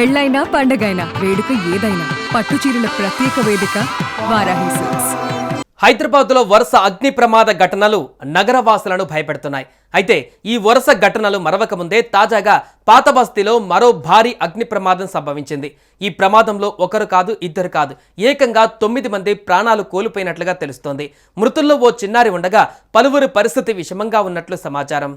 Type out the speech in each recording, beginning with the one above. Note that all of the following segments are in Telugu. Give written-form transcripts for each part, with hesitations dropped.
పెళ్ళైనా పండగైనా వేడుక ఏదైనా పట్టు చీరల ప్రత్యేక వేదిక వారాహి సిల్క్స్. హైదరాబాద్లో వరుస అగ్ని ప్రమాద ఘటనలు నగరవాసులను భయపెడుతున్నాయి. అయితే ఈ వరుస ఘటనలు మరవక ముందే తాజాగా పాత బస్తీలో మరో భారీ అగ్ని ప్రమాదం సంభవించింది. ఈ ప్రమాదంలో ఒకరు కాదు, ఇద్దరు కాదు, ఏకంగా 9 మంది ప్రాణాలు కోల్పోయినట్లుగా తెలుస్తోంది. మృతుల్లో ఓ చిన్నారి ఉండగా పలువురి పరిస్థితి విషమంగా ఉన్నట్లు సమాచారం.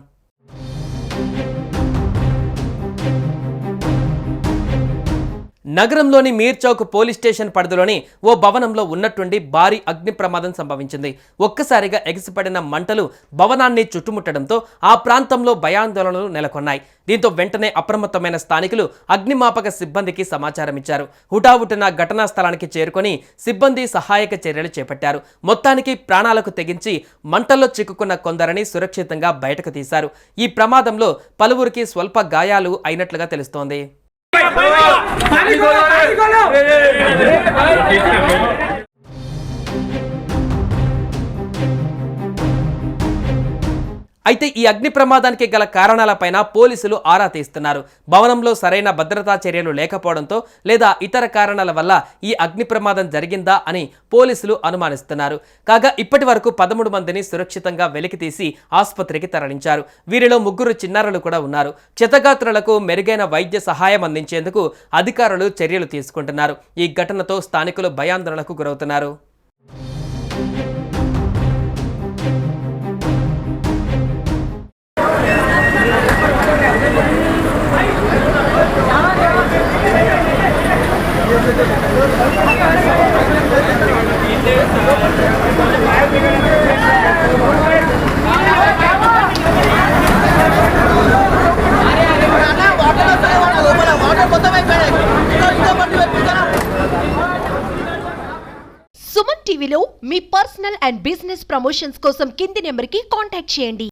నగరంలోని మీర్ చౌక్ పోలీస్ స్టేషన్ పరిధిలోని ఓ భవనంలో ఉన్నట్టుండి భారీ అగ్ని ప్రమాదం సంభవించింది. ఒక్కసారిగా ఎగిసిపడిన మంటలు భవనాన్ని చుట్టుముట్టడంతో ఆ ప్రాంతంలో భయాందోళనలు నెలకొన్నాయి. దీంతో వెంటనే అప్రమత్తమైన స్థానికులు అగ్నిమాపక సిబ్బందికి సమాచారం ఇచ్చారు. హుటాహుటిన ఘటనా స్థలానికి చేరుకొని సిబ్బంది సహాయక చర్యలు చేపట్టారు. మొత్తానికి ప్రాణాలకు తెగించి మంటల్లో చిక్కుకున్న కొందరిని సురక్షితంగా బయటకు తీశారు. ఈ ప్రమాదంలో పలువురికి స్వల్ప గాయాలు అయినట్లుగా తెలుస్తోంది. అయితే ఈ అగ్ని ప్రమాదానికి గల కారణాలపైన పోలీసులు ఆరా తీస్తున్నారు. భవనంలో సరైన భద్రతా చర్యలు లేకపోవడంతో లేదా ఇతర కారణాల వల్ల ఈ అగ్ని ప్రమాదం జరిగిందా అని పోలీసులు అనుమానిస్తున్నారు. కాగా ఇప్పటి వరకు 13 మందిని సురక్షితంగా వెలికితీసి ఆసుపత్రికి తరలించారు. వీరిలో 3 చిన్నారులు కూడా ఉన్నారు. క్షతగాత్రులకు మెరుగైన వైద్య సహాయం అందించేందుకు అధికారులు చర్యలు తీసుకుంటున్నారు. ఈ ఘటనతో స్థానికులు భయాందోళనకు గురవుతున్నారు. సుమన్ టీవీలో మీ పర్సనల్ అండ్ బిజినెస్ ప్రమోషన్స్ కోసం కింది నెంబర్కి కాంటాక్ట్ చేయండి.